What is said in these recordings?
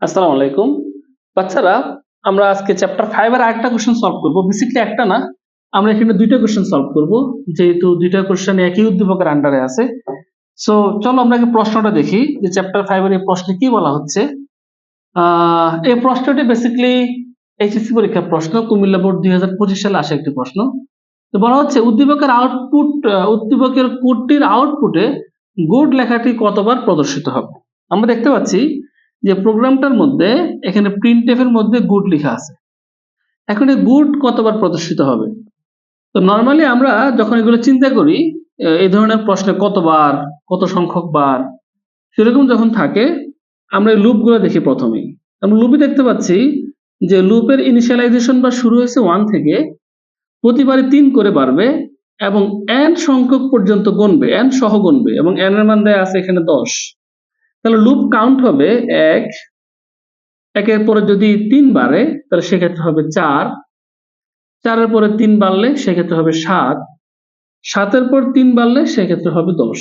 আসসালামু আলাইকুম বাচ্চারা। আমরা আজকে চ্যাপ্টার 5 এর আরেকটা কোশ্চেন সলভ করব। বেসিক্যালি একটা না, আমরা এখানে দুইটা কোশ্চেন সলভ করব, যেহেতু দুইটা কোশ্চেন একই উদ্দীপকের আন্ডারে আছে। সো চলো আমরা আগে প্রশ্নটা দেখি যে চ্যাপ্টার 5 এর এই প্রশ্নে কি বলা হচ্ছে। এই প্রশ্নটি বেসিক্যালি এইচএসসি পরীক্ষার প্রশ্ন, কুমিল্লা বোর্ড 2025 সালে আসা একটি প্রশ্ন। তো বলা হচ্ছে উদ্দীপকের কোডটির আউটপুটে গুড লেখাটি কতবার প্রদর্শিত হবে। আমরা দেখতে পাচ্ছি যে প্রোগ্রামটার মধ্যে এখানে প্রিন্টএফ এর মধ্যে গুড লেখা আছে। এখন এই গুড কতবার প্রদর্শিত হবে? তো নরমালি আমরা যখন এগুলো চিন্তা করি, এই ধরনের প্রশ্নে কতবার, কত সংখ্যক বার, সেরকম যখন থাকে আমরা এই লুপগুলো দেখি প্রথমেই। আমরা লুপে দেখতে পাচ্ছি যে লুপের ইনিশিয়ালাইজেশন বা শুরু হয়েছে 1 থেকে, প্রতিবারে 3 করে বাড়বে এবং n সংখ্যক পর্যন্ত গুনবে, n সহ গুনবে, এবং n এর মান দেয়া আছে এখানে 10। তাহলে লুপ কাউন্ট হবে 1, একের পরে যদি 3 বাড়ে তাহলে সেক্ষেত্রে হবে 4, 4-এর পরে 3 বাড়লে সেক্ষেত্রে হবে 7, 7-এর পর 3 বাড়লে সেক্ষেত্রে হবে 10।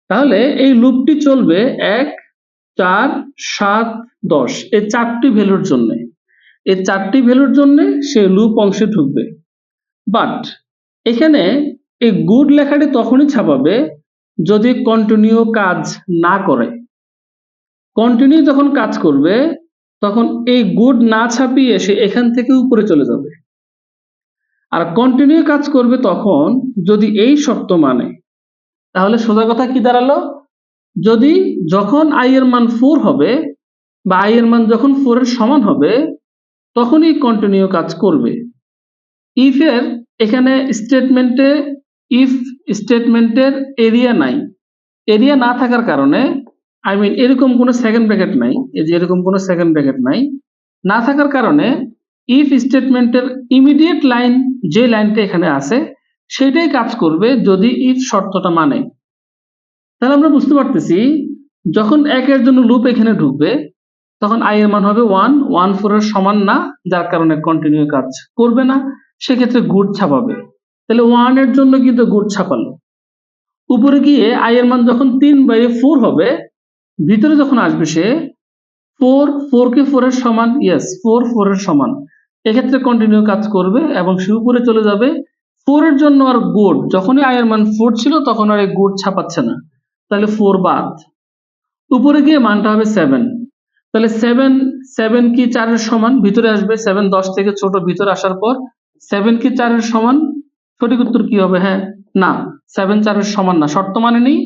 তাহলে এই লুপটি চলবে 1, 4, 7, 10 এই চারটি ভ্যালুর জন্য। এই চারটি ভ্যালুর জন্য সে লুপ অংশে ঢুকবে। বাট এখানে এই গুড লেখাটি তখনই ছাপাবে যদি কন্টিনিউ কাজ না করে। কন্টিনিউ যখন কাজ করবে তখন এই গুড না ছাপিয়ে সে এখান থেকে উপরে চলে যাবে। আর কন্টিনিউ কাজ করবে তখন যদি এই শর্ত মানে। তাহলে সোজা কথা কি দাঁড়ালো, যদি যখন i এর মান 4 হবে বা i এর মান যখন 4 এর সমান হবে তখনই কন্টিনিউ কাজ করবে। ইফ এর এখানে স্টেটমেন্টে ইফ স্টেটমেন্টের এরিয়া নাই। এরিয়া না থাকার কারণে এরকম কোনো সেকেন্ড ব্র্যাকেট নাই, এই যে এরকম কোনো সেকেন্ড ব্র্যাকেট নাই, না থাকার কারণে ইফ স্টেটমেন্টের ইমিডিয়েট লাইন যে লাইনটা এখানে আছে সেটাই কাজ করবে যদি ইফ শর্তটা মানে। তাহলে আমরা বুঝতে পারতেছি যখন 1 এর জন্য লুপ এখানে ঢুকবে তখন i এর মান হবে 1, 1 4 এর সমান না, যার কারণে কন্টিনিউ কাজ করবে না, সেক্ষেত্রে গুড ছাপাবে। তাহলে 1 এর জন্য কিন্তু গুড ছাপালো। উপরে গিয়ে i এর মান যখন 3/4 হবে, ভিতরে যখন আসবে সে 4 কে 4 এর সমান, ইয়েস 4 এর সমান, এক্ষেত্রে কন্টিনিউ কাজ করবে এবং সে উপরে চলে যাবে। 4 এর জন্য আর গুড, যখনই i এর মান 4 ছিল তখন আর এই গুড ছাপাচ্ছে না, তাহলে 4 বাদ। উপরে গিয়ে মানটা হবে 7। তাহলে 7 কি 4 এর সমান, ভিতরে আসবে 7 10 থেকে ছোট, ভিতরে আসার পর 7 কি 4 এর সমান, সঠিক উত্তর কি হবে? হ্যাঁ, না, 7 4 এর সমান না, শর্ত মানে নেই,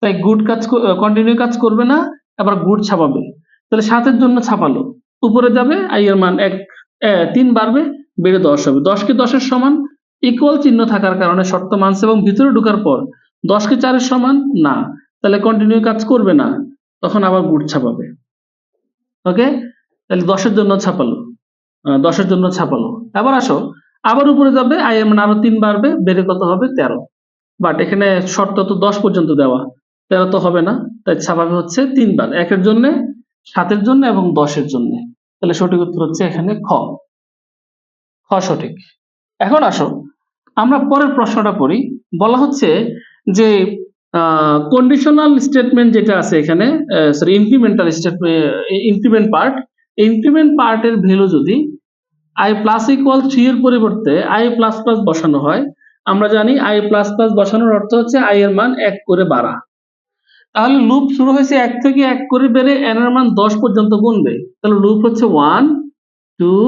তাই গুড কাজ কন্টিনিউ কাজ করবে না, আবার গুড ছাপাবে। তাহলে 7 এর জন্য ছাপালো, উপরে যাবে i এর মান 3 বাড়বে, বেড়ে 10 হবে। 10 কি 10 এর সমান, ইকুয়াল চিহ্ন থাকার কারণে শর্ত মানছে এবং ভিতরে ঢোকার পর 10 কি 4 এর সমান না, তাহলে কন্টিনিউ কাজ করবে না, তখন আবার গুড ছাপাবে। ওকে, তাহলে 10 এর জন্য ছাপালো, 10 এর জন্য ছাপালো। আবার আসো, আবার উপরে যাবে, i এর মান আরো 3 বাড়বে, বেড়ে কত হবে? 13। বাট এখানে শর্ত তো 10 পর্যন্ত দেওয়া, 13 তো হবে না, তাই ছাপাবে হচ্ছে 3 বার, 1 এর জন্য, 7 এর জন্য এবং 10 এর জন্য। তাহলে সঠিক উত্তর হচ্ছে এখানে খ, খ সঠিক। এখন আসো আমরা পরের প্রশ্নটা পড়ি। বলা হচ্ছে যে কন্ডিশনাল স্টেটমেন্ট যেটা আছে এখানে, sorry incremental statement, increment part, increment পার্টের ভ্যালু যদি i প্লাস ইকুয়াল 3 এর পরিবর্তে i প্লাস প্লাস বসানো হয়, আমরা জানি i প্লাস প্লাস বসানোর অর্থ হচ্ছে i এর মান 1 করে বাড়া। তাহলে লুপ শুরু হয়েছে 1 থেকে 1 করে বেড়ে n এর মান 10 পর্যন্ত গুনবে। তাহলে লুপ হচ্ছে 1 2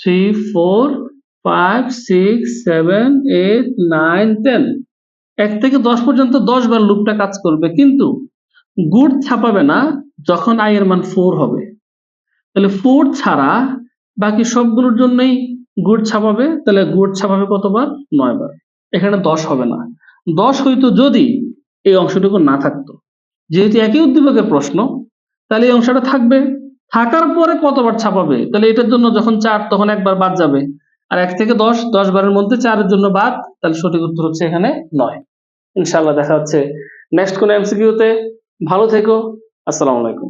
3 4 5 6 7 8 9 10, 1 থেকে 10 পর্যন্ত 10 বার লুপটা কাজ করবে, কিন্তু গুড ছাপাবে না যখন i এর মান 4 হবে। তাহলে 4 ছাড়া বাকি সবগুলোর জন্যই গুড ছাপাবে। তাহলে গুড ছাপাবে কতবার? 9 বার। এখানে 10 হবে না, 10 হইতো যদি এই অংশটুকু না থাকতো। যেহেতু একই উদ্দীপকের প্রশ্ন, তাহলে এই অংশটা থাকবে, থাকার পরে কতবার ছাপাবে? তাহলে এটার জন্য যখন 4 তখন একবার বাদ যাবে, আর 1 থেকে 10, 10 বারের মধ্যে 4 এর জন্য বাদ, তাহলে সঠিক উত্তর হচ্ছে এখানে 9। ইনশাআল্লাহ দেখা হচ্ছে নেক্সট কোন এমসিকিউতে। ভালো থেকো, আসসালামু আলাইকুম।